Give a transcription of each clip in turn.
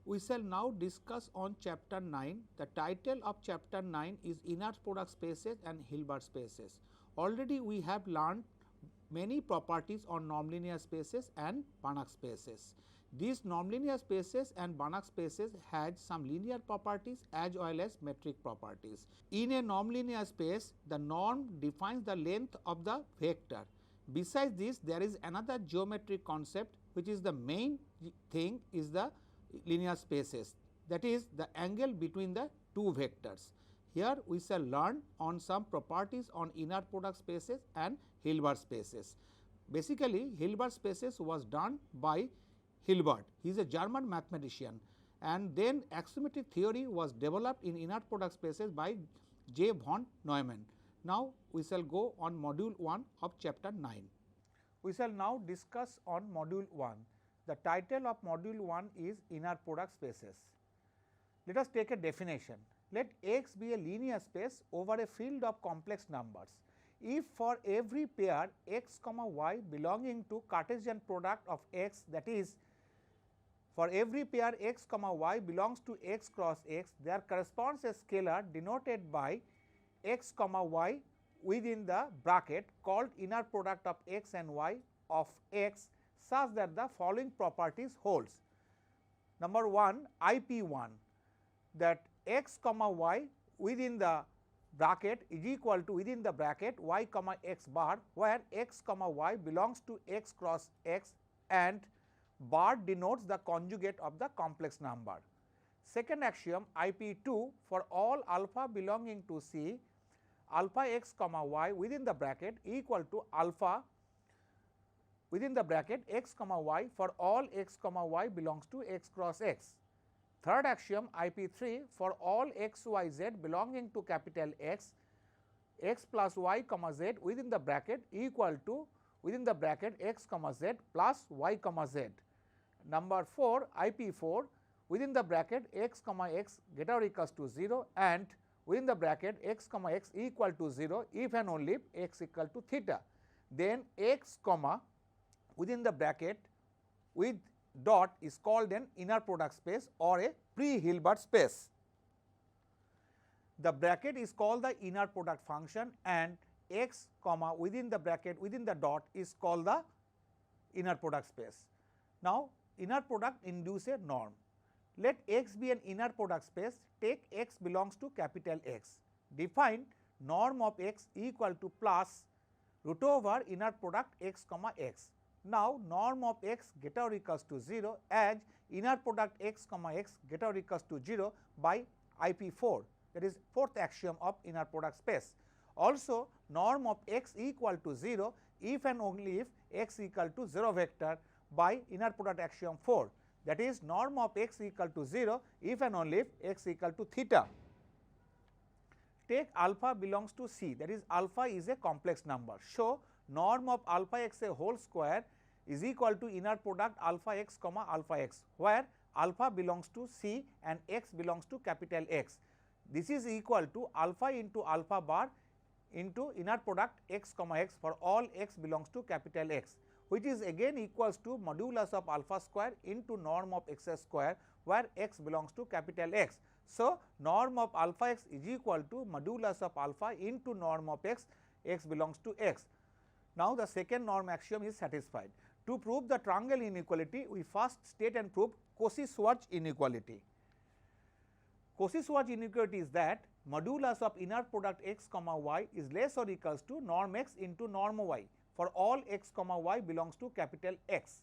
We shall now discuss on chapter 9. The title of chapter 9 is inner product spaces and Hilbert spaces. Already we have learned many properties on nonlinear spaces and Banach spaces. These nonlinear spaces and Banach spaces had some linear properties as well as metric properties. In a nonlinear space, the norm defines the length of the vector. Besides this, there is another geometric concept which is the main thing is the linear spaces, that is the angle between the two vectors. Here we shall learn on some properties on inner product spaces and Hilbert spaces. Basically, Hilbert spaces was done by Hilbert. He is a German mathematician, and then axiomatic theory was developed in inner product spaces by J. von Neumann. Now, we shall go on module 1 of chapter 9. We shall now discuss on module 1. The title of module 1 is inner product spaces. Let us take a definition. Let X be a linear space over a field of complex numbers. If for every pair x, y belonging to Cartesian product of x, that is, for every pair x, y belongs to x cross x, there corresponds a scalar denoted by x, y within the bracket called inner product of x and y of x, such that the following properties holds. Number 1, IP1, that x, y within the bracket is equal to within the bracket y, x bar, where x, y belongs to x cross x and bar denotes the conjugate of the complex number. Second axiom, IP2, for all alpha belonging to C, alpha x, y within the bracket equal to alpha within the bracket x, y for all x, y belongs to x cross x. Third axiom, IP3, for all x, y, z belonging to capital X, x plus y, z within the bracket equal to within the bracket x, z plus y, z. Number 4, IP4, within the bracket x, x greater or equals to 0 and within the bracket x, x equal to 0 if and only if x equal to theta. Then x, within the bracket with dot is called an inner product space or a pre-Hilbert space. The bracket is called the inner product function and x, within the bracket within the dot is called the inner product space. Now, inner product induce a norm. Let x be an inner product space, take x belongs to capital X. Define norm of x equal to plus root over inner product x, x. Now, norm of x greater or equals to 0 as inner product x, x greater or equals to 0 by IP4, that is fourth axiom of inner product space. Also, norm of x equal to 0 if and only if x equal to 0 vector by inner product axiom 4, that is norm of x equal to 0 if and only if x equal to theta. Take alpha belongs to C, that is alpha is a complex number. So, norm of alpha x a whole square is equal to inner product alpha x, where alpha belongs to C and x belongs to capital X. This is equal to alpha into alpha bar into inner product x, x for all x belongs to capital X, which is again equals to modulus of alpha square into norm of x square, where x belongs to capital X. So, norm of alpha x is equal to modulus of alpha into norm of x, x belongs to x. Now, the second norm axiom is satisfied. To prove the triangle inequality, we first state and prove Cauchy-Schwarz inequality. Cauchy-Schwarz inequality is that modulus of inner product x, y is less or equals to norm x into norm y for all x, y belongs to capital X.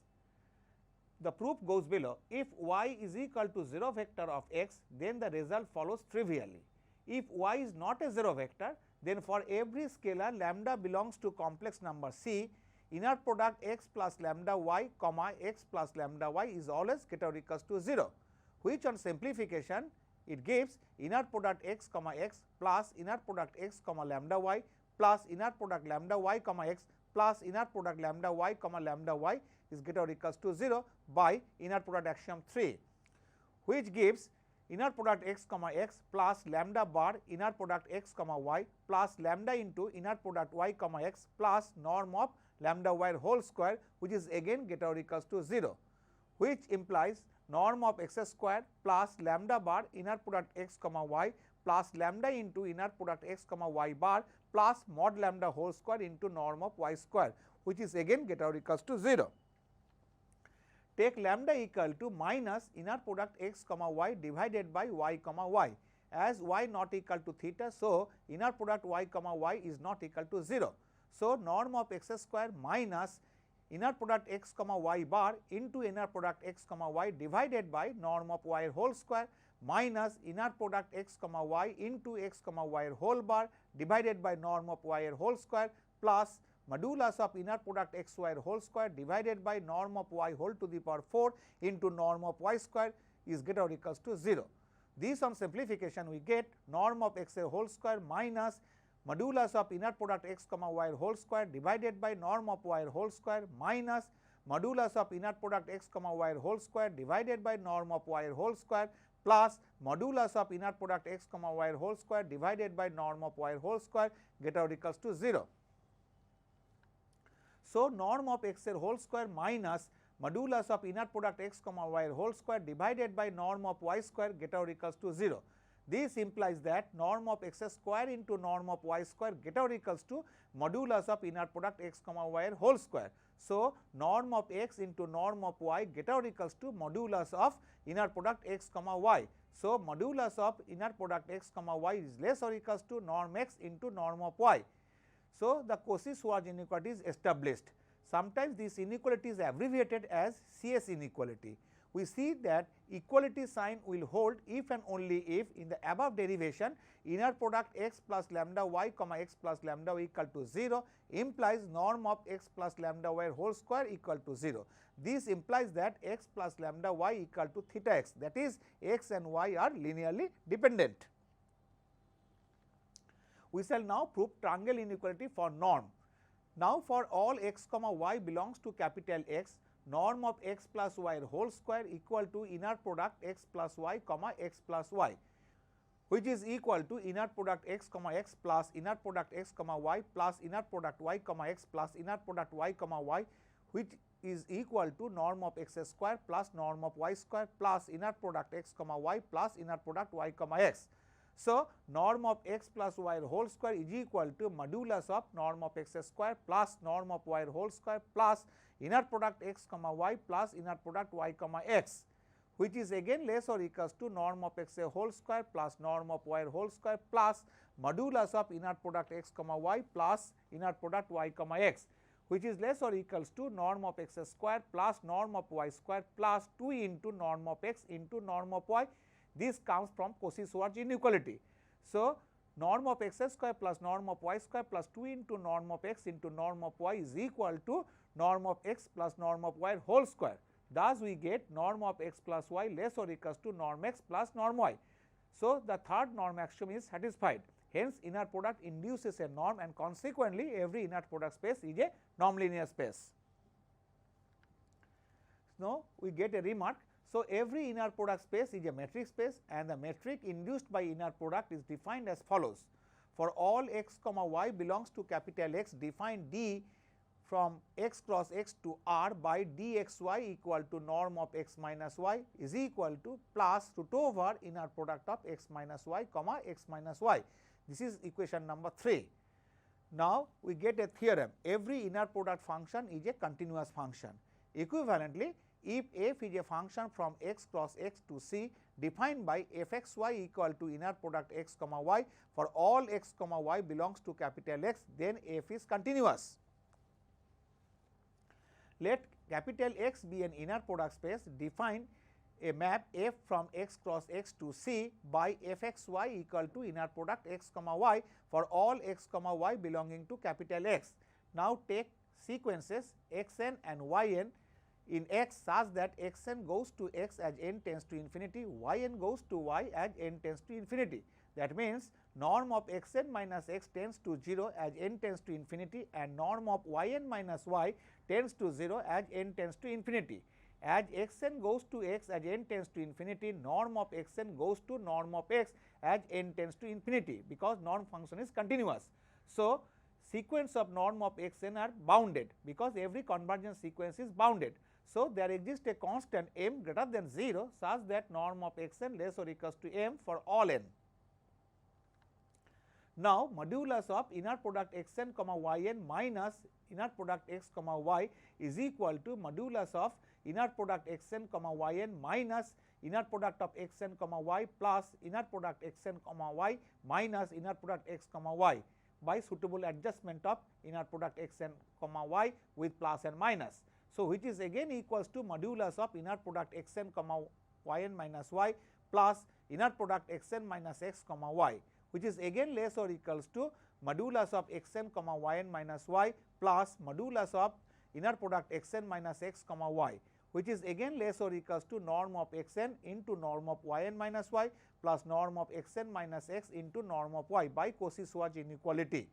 The proof goes below. If y is equal to 0 vector of x, then the result follows trivially. If y is not a 0 vector, then for every scalar lambda belongs to complex number C, inner product x plus lambda y, x plus lambda y is always greater or equals to 0, which on simplification it gives inner product x, x plus inner product x, lambda y plus inner product lambda y, x plus inner product lambda y, lambda y is greater or equals to 0 by inner product axiom 3, which gives inner product x, x plus lambda bar inner product x, y plus lambda into inner product y, x plus norm of lambda y whole square, which is again greater or equals to 0, which implies norm of x square plus lambda bar inner product x comma y plus lambda into inner product x comma y bar plus mod lambda whole square into norm of y square, which is again get out equals to 0. Take lambda equal to minus inner product x comma y divided by y comma y, as y not equal to theta. So, inner product y comma y is not equal to 0. So, norm of x square minus inner product x comma y bar into inner product x comma y divided by norm of y whole square minus inner product x comma y into x comma y whole bar divided by norm of y whole square plus modulus of inner product x y whole square divided by norm of y whole to the power 4 into norm of y square is get out equals to 0. This on simplification we get norm of x whole square minus modulus of inner product x comma y whole square divided by norm of y whole square minus modulus of inner product x comma y whole square divided by norm of y whole square plus modulus of inner product x comma y whole square divided by norm of y whole square get out equals to 0. So, norm of x whole square minus modulus of inner product x comma y whole square divided by norm of y square get out equals to 0. This implies that norm of x square into norm of y square get out equals to modulus of inner product x comma y whole square. So, norm of x into norm of y get out equals to modulus of inner product x comma y. So, modulus of inner product x comma y is less or equals to norm x into norm of y. So, the Cauchy-Schwarz inequality is established. Sometimes this inequality is abbreviated as CS inequality. We see that equality sign will hold if and only if in the above derivation inner product x plus lambda y comma x plus lambda y equal to 0 implies norm of x plus lambda y whole square equal to 0. This implies that x plus lambda y equal to theta x, that is x and y are linearly dependent. We shall now prove triangle inequality for norm. Now, for all x comma y belongs to capital X, norm of x plus y whole square equal to inner product x plus y comma x plus y, which is equal to inner product x comma x plus inner product x comma y plus inner product y comma x plus inner product y comma y, which is equal to norm of x square plus norm of y square plus inner product x comma y plus inner product y comma x. So, norm of x plus y whole square is equal to modulus of norm of x square plus norm of y whole square plus inner product x comma y plus inner product y comma x, which is again less or equals to norm of x whole square plus norm of y whole square plus modulus of inner product x comma y plus inner product y comma x, which is less or equals to norm of x square plus norm of y square plus 2 into norm of x into norm of y. This comes from Cauchy-Schwarz inequality. So, norm of x square plus norm of y square plus 2 into norm of x into norm of y is equal to norm of x plus norm of y whole square. Thus, we get norm of x plus y less or equals to norm x plus norm y. So, the third norm axiom is satisfied. Hence, inner product induces a norm and consequently, every inner product space is a norm-linear space. Now, we get a remark. So, every inner product space is a metric space and the metric induced by inner product is defined as follows. For all x comma y belongs to capital X, define D from x cross x to R by dxy equal to norm of x minus y is equal to plus root over inner product of x minus y comma x minus y. This is equation number 3. Now, we get a theorem, every inner product function is a continuous function. Equivalently, if f is a function from x cross x to C defined by f x y equal to inner product x comma y for all x comma y belongs to capital X, then f is continuous. Let capital X be an inner product space, define a map f from x cross x to C by f x y equal to inner product x comma y for all x comma y belonging to capital X. Now, take sequences x n and y n in x such that x n goes to x as n tends to infinity, y n goes to y as n tends to infinity. That means, norm of x n minus x tends to 0 as n tends to infinity and norm of y n minus y tends to 0 as n tends to infinity. As x n goes to x as n tends to infinity, norm of x n goes to norm of x as n tends to infinity, because norm function is continuous. So, sequence of norm of x n are bounded because every convergence sequence is bounded. So, there exists a constant m greater than 0 such that norm of x n less or equals to m for all n. Now, modulus of inner product x n comma y n minus inner product x comma y is equal to modulus of inner product x n comma y n minus inner product of x n comma y plus inner product x n comma y minus inner product x comma y by suitable adjustment of inner product x n comma y with plus and minus. So, which is again equals to modulus of inner product x n comma y n minus y plus inner product x n minus x comma y, which is again less or equals to modulus of x n comma y n minus y plus modulus of inner product x n minus x comma y, which is again less or equals to norm of x n into norm of y n minus y plus norm of x n minus x into norm of y by Cauchy-Schwarz inequality,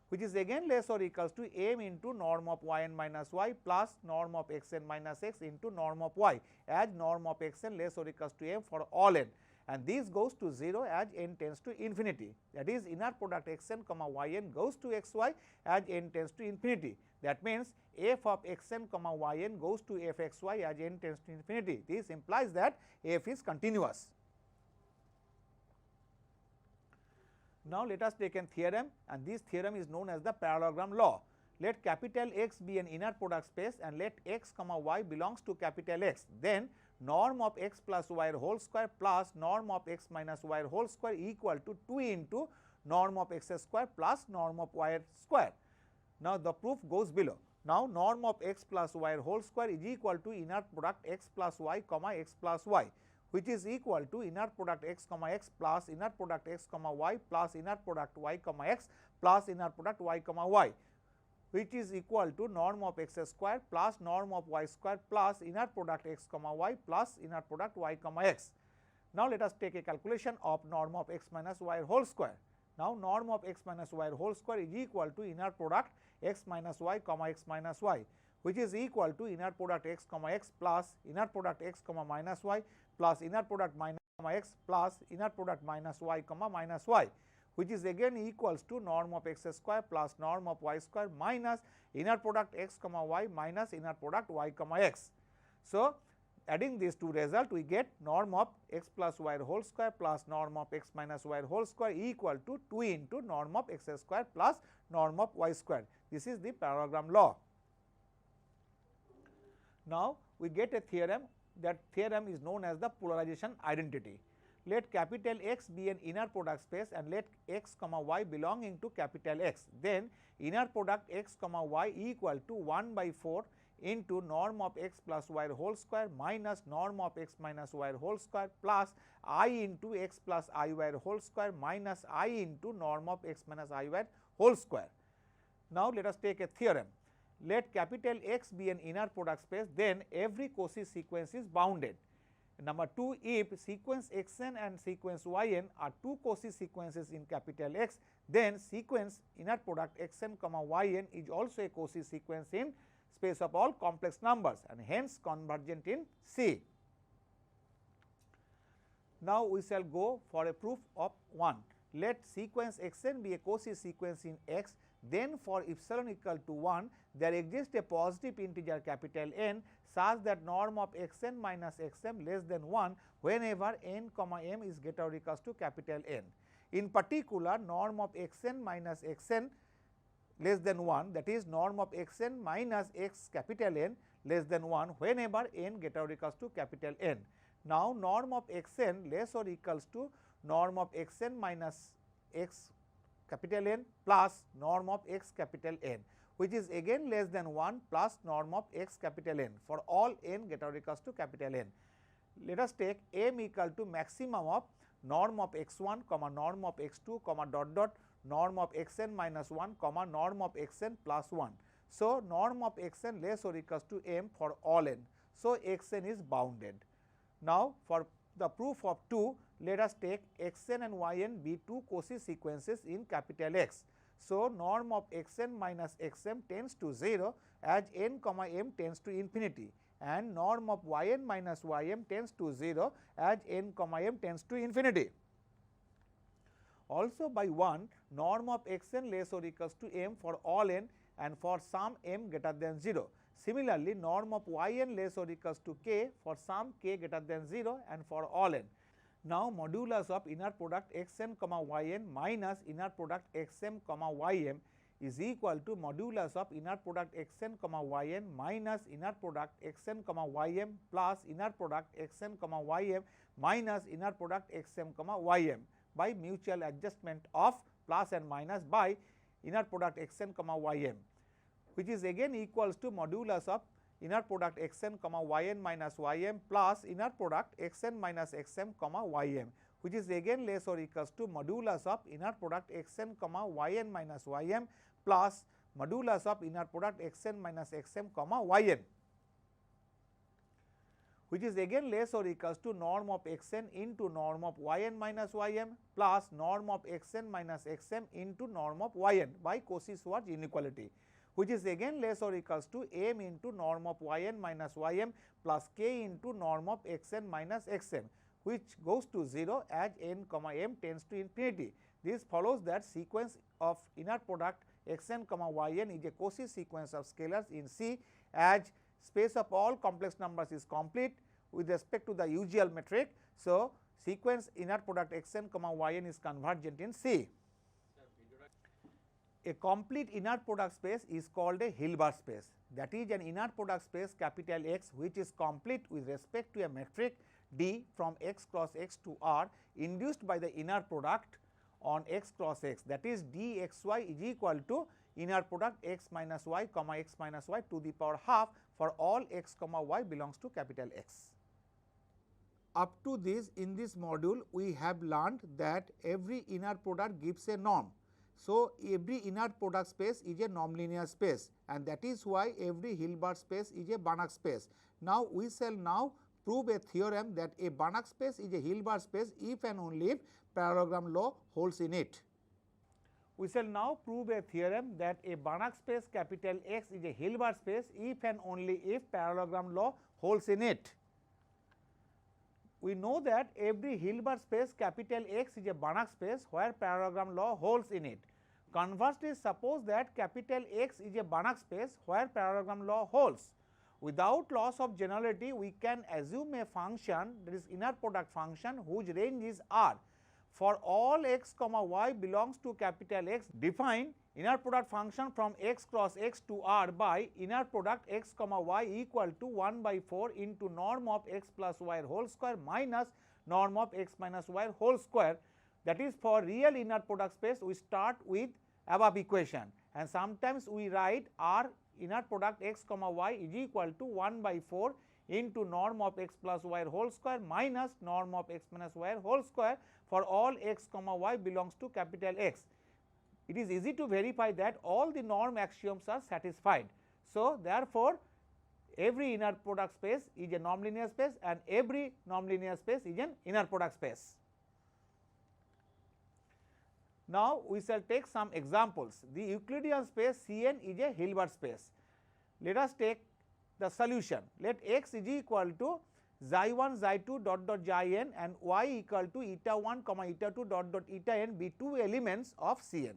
which is again less or equals to m into norm of y n minus y plus norm of x n minus x into norm of y as norm of x n less or equals to m for all n, and this goes to 0 as n tends to infinity. That is, inner product x n comma y n goes to x y as n tends to infinity. That means, f of x n comma y n goes to f x y as n tends to infinity. This implies that f is continuous. Now, let us take a theorem, and this theorem is known as the parallelogram law. Let capital X be an inner product space and let x comma y belongs to capital X. Then norm of x plus y whole square plus norm of x minus y whole square equal to 2 into norm of x square plus norm of y square. Now, the proof goes below. Now, norm of x plus y whole square is equal to inner product x plus y comma x plus y, which is equal to inner product x comma x plus inner product x comma y plus inner product y comma x plus inner product y comma y, which is equal to norm of x square plus norm of y square plus inner product x comma y plus inner product y comma x. Now, let us take a calculation of norm of x minus y whole square. Now, norm of x minus y whole square is equal to inner product x minus y comma x minus y, which is equal to inner product x comma x plus inner product x comma minus y plus inner product minus comma x plus inner product minus y comma minus y, which is again equals to norm of x square plus norm of y square minus inner product x comma y minus inner product y comma x. So, adding these two results, we get norm of x plus y whole square plus norm of x minus y whole square equal to 2 into norm of x square plus norm of y square. This is the parallelogram law. Now, we get a theorem. That theorem is known as the polarization identity. Let capital X be an inner product space and let x comma y belonging to capital X. Then inner product x comma y equal to 1 by 4 into norm of x plus y whole square minus norm of x minus y whole square plus I into x plus I y whole square minus I into norm of x minus I y whole square. Now, let us take a theorem. Let capital X be an inner product space, then every Cauchy sequence is bounded. Number 2, if sequence x n and sequence y n are two Cauchy sequences in capital X, then sequence inner product x n comma y n is also a Cauchy sequence in space of all complex numbers and hence convergent in C. Now, we shall go for a proof of 1. Let sequence x n be a Cauchy sequence in X, then for epsilon equal to 1, there exists a positive integer capital N such that norm of x n minus x m less than 1 whenever n comma m is greater or equals to capital N. In particular, norm of x n minus x n less than 1, that is norm of x n minus x capital N less than 1 whenever n greater or equals to capital N. Now, norm of x n less or equals to norm of x n minus x capital N plus norm of x capital N, which is again less than 1 plus norm of x capital N for all n greater or equals to capital N. Let us take m equal to maximum of norm of x1 comma norm of x2 comma dot dot norm of xn minus 1 comma norm of xn plus 1. So, norm of xn less or equals to m for all n. So, xn is bounded. Now, for the proof of 2, let us take xn and yn be two Cauchy sequences in capital X. So, norm of xn minus xm tends to 0 as n comma m tends to infinity, and norm of yn minus ym tends to 0 as n comma m tends to infinity. Also by 1, norm of xn less or equals to m for all n and for some m greater than 0. Similarly, norm of yn less or equals to k for some k greater than 0 and for all n. Now, modulus of inner product xn comma yn minus inner product xm comma ym is equal to modulus of inner product xn comma yn minus inner product xn comma ym plus inner product xn comma ym minus inner product xm comma ym by mutual adjustment of plus and minus by inner product xn comma ym, which is again equals to modulus of inner product xn comma yn minus ym plus inner product xn minus xm comma ym, which is again less or equals to modulus of inner product xn comma yn minus ym plus modulus of inner product xn minus xm comma yn, which is again less or equals to norm of xn into norm of yn minus ym plus norm of xn minus xm into norm of yn by Cauchy-Schwarz inequality, which is again less or equals to m into norm of yn minus ym plus k into norm of xn minus xm, which goes to 0 as n comma m tends to infinity. This follows that sequence of inner product xn comma yn is a Cauchy sequence of scalars in C, as space of all complex numbers is complete with respect to the usual metric. So, sequence inner product xn comma yn is convergent in C. A complete inner product space is called a Hilbert space, that is an inner product space capital X which is complete with respect to a metric D from x cross x to R induced by the inner product on x cross x, that is dxy is equal to inner product x minus y comma x minus y to the power half for all x comma y belongs to capital X. Up to this, in this module we have learned that every inner product gives a norm. So, every inner product space is a nonlinear space, and that is why every Hilbert space is a Banach space. Now, we shall now prove a theorem that a Banach space is a Hilbert space if and only if parallelogram law holds in it. We shall now prove a theorem that a Banach space capital X is a Hilbert space if and only if parallelogram law holds in it. We know that every Hilbert space capital X is a Banach space where parallelogram law holds in it. Conversely, suppose that capital X is a Banach space where parallelogram law holds. Without loss of generality, we can assume a function, that is inner product function, whose range is R. For all x comma y belongs to capital X, define inner product function from x cross x to R by inner product x comma y equal to 1 by 4 into norm of x plus y whole square minus norm of x minus y whole square. That is, for real inner product space we start with above equation, and sometimes we write R inner product x comma y is equal to 1 by 4 into norm of x plus y whole square minus norm of x minus y whole square for all x comma y belongs to capital X. It is easy to verify that all the norm axioms are satisfied. So, therefore, every inner product space is a nonlinear space and every nonlinear space is an inner product space. Now, we shall take some examples. The Euclidean space Cn is a Hilbert space. Let us take the solution. Let x is equal to xi1 xi2 dot dot xn and y equal to eta 1 comma eta 2 dot dot eta n be two elements of Cn.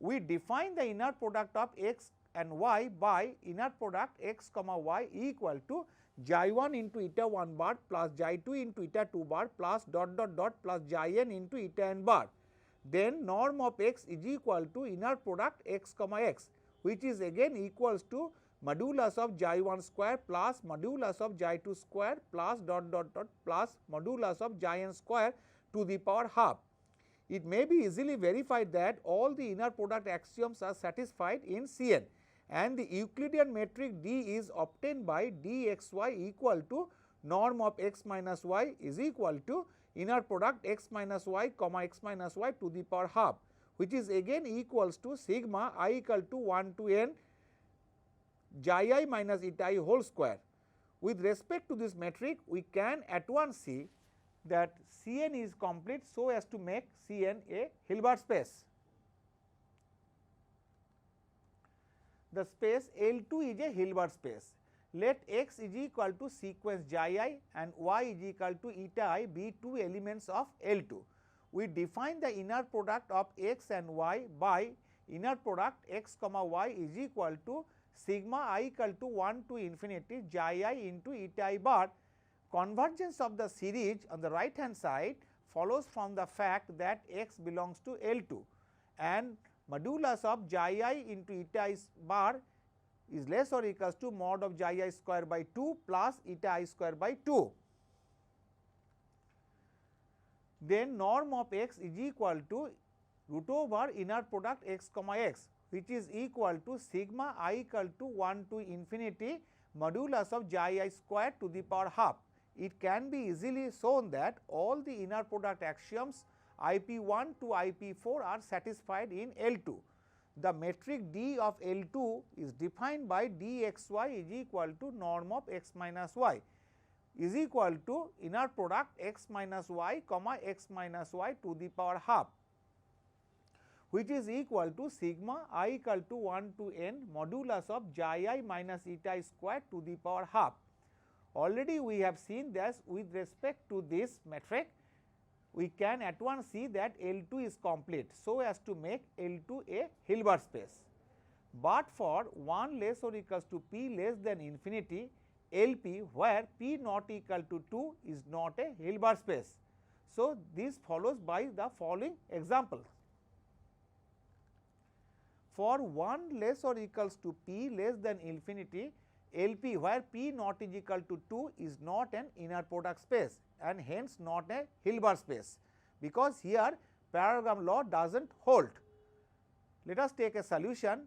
We define the inner product of x and y by inner product x comma y equal to xi1 into eta 1 bar plus xi2 into eta 2 bar plus dot dot dot plus xn into eta n bar. Then norm of x is equal to inner product x comma x, which is again equals to modulus of xi1 square plus modulus of xi2 square plus dot dot dot plus modulus of xn square to the power half. It may be easily verified that all the inner product axioms are satisfied in Cn, and the Euclidean metric D is obtained by dxy equal to norm of x minus y is equal to inner product x minus y comma x minus y to the power half, which is again equals to sigma I equal to 1 to n xi I minus eta I whole square. With respect to this metric, we can at once see that Cn is complete so as to make Cn a Hilbert space. The space L2 is a Hilbert space. Let x is equal to sequence xi and y is equal to eta I be two elements of L2. We define the inner product of x and y by inner product x comma y is equal to sigma I equal to 1 to infinity xi I into eta I bar. Convergence of the series on the right hand side follows from the fact that x belongs to L2 and modulus of xi I into eta I bar is less or equals to mod of xi I square by 2 plus eta I square by 2. Then norm of x is equal to root over inner product x comma x, which is equal to sigma I equal to 1 to infinity modulus of xi I square to the power half. It can be easily shown that all the inner product axioms IP1 to IP4 are satisfied in L2. The metric D of L2 is defined by dxy is equal to norm of x minus y is equal to inner product x minus y comma x minus y to the power half, which is equal to sigma I equal to 1 to n modulus of xi I minus eta I square to the power half. Already we have seen that with respect to this metric, we can at once see that L2 is complete, so as to make L2 a Hilbert space. But for 1 less or equals to p less than infinity, LP where p not equal to 2 is not a Hilbert space. So, this follows by the following example. For 1 less or equals to p less than infinity, LP where p not is equal to 2 is not an inner product space and hence not a Hilbert space, because here parallelogram law does not hold. Let us take a solution.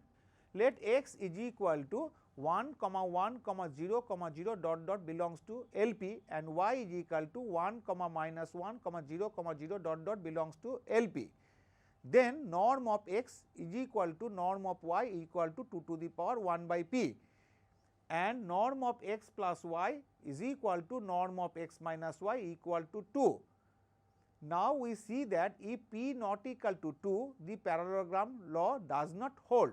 Let x is equal to 1, 1, 0, 0 dot dot belongs to LP and y is equal to 1, minus 1, 0, 0 dot dot belongs to LP. Then norm of x is equal to norm of y equal to 2 to the power 1 by p, and norm of x plus y is equal to norm of x minus y equal to 2. Now, we see that if p not equal to 2, the parallelogram law does not hold.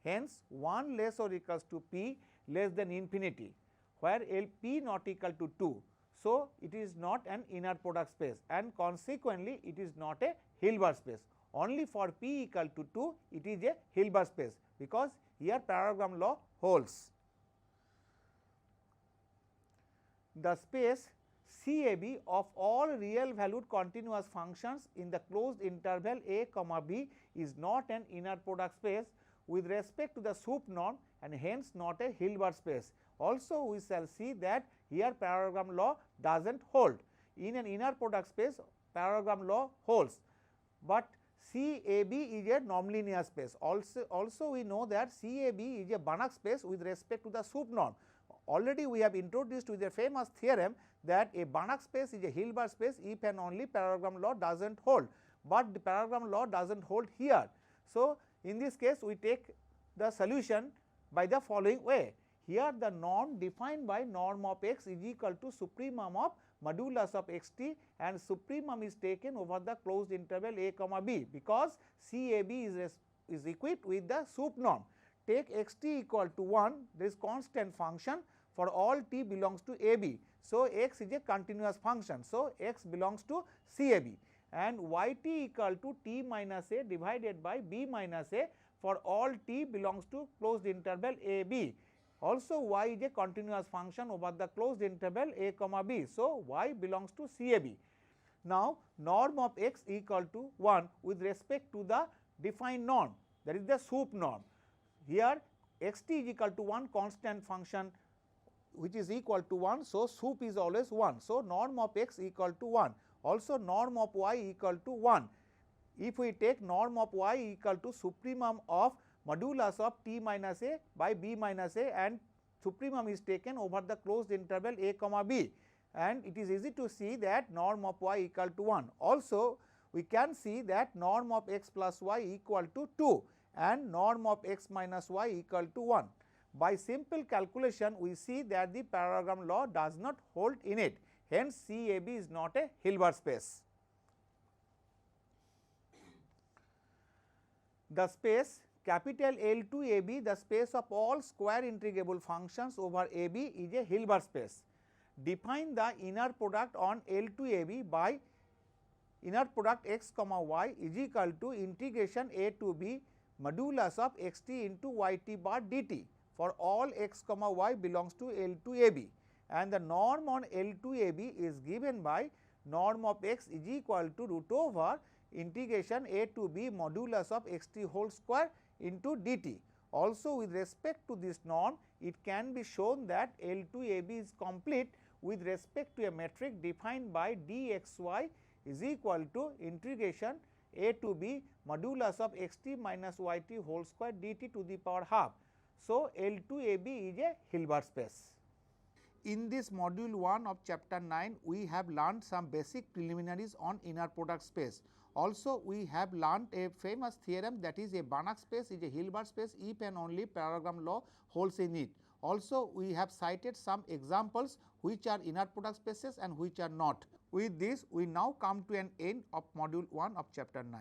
Hence, 1 less or equals to p less than infinity, where P not equal to 2. So, it is not an inner product space and consequently, it is not a Hilbert space. Only for p equal to 2, it is a Hilbert space, because here parallelogram law holds. The space CAB of all real valued continuous functions in the closed interval a comma b is not an inner product space with respect to the sup norm and hence not a Hilbert space. Also, we shall see that here parallelogram law does not hold. In an inner product space, parallelogram law holds, but CAB is a nonlinear space. Also we know that CAB is a Banach space with respect to the sup norm. Already we have introduced with a famous theorem that a Banach space is a Hilbert space if and only parallelogram law does not hold, but the parallelogram law does not hold here. So, in this case we take the solution by the following way. Here the norm defined by norm of x is equal to supremum of modulus of xt and supremum is taken over the closed interval a comma b, because CAB is equipped with the sup norm. Take xt equal to 1, there is constant function for all t belongs to AB. So, x is a continuous function. So, x belongs to CAB and yt equal to t minus a divided by b minus a for all t belongs to closed interval a b. Also, y is a continuous function over the closed interval a comma b. So, y belongs to CAB. Now, norm of x equal to 1 with respect to the defined norm, that is the sup norm. Here xt is equal to 1 constant function which is equal to 1. So, sup is always 1. So, norm of x equal to 1. Also, norm of y equal to 1. If we take norm of y equal to supremum of modulus of t minus a by b minus a and supremum is taken over the closed interval a comma b, and it is easy to see that norm of y equal to 1. Also, we can see that norm of x plus y equal to 2 and norm of x minus y equal to 1. By simple calculation, we see that the parallelogram law does not hold in it. Hence, CAB is not a Hilbert space. The space capital L2 AB, the space of all square integrable functions over AB is a Hilbert space. Define the inner product on L2 AB by inner product x comma y is equal to integration a to b modulus of xt into yt bar dt for all x comma y belongs to L2AB, and the norm on L2AB is given by norm of x is equal to root over integration a to b modulus of xt whole square into dt. Also with respect to this norm, it can be shown that L2AB is complete with respect to a metric defined by dxy is equal to integration a to b modulus of xt minus yt whole square dt to the power half. So, L2AB is a Hilbert space. In this module 1 of chapter 9, we have learned some basic preliminaries on inner product space. Also, we have learned a famous theorem, that is a Banach space is a Hilbert space if and only parallelogram law holds in it. Also, we have cited some examples which are inner product spaces and which are not. With this, we now come to an end of module 1 of chapter 9.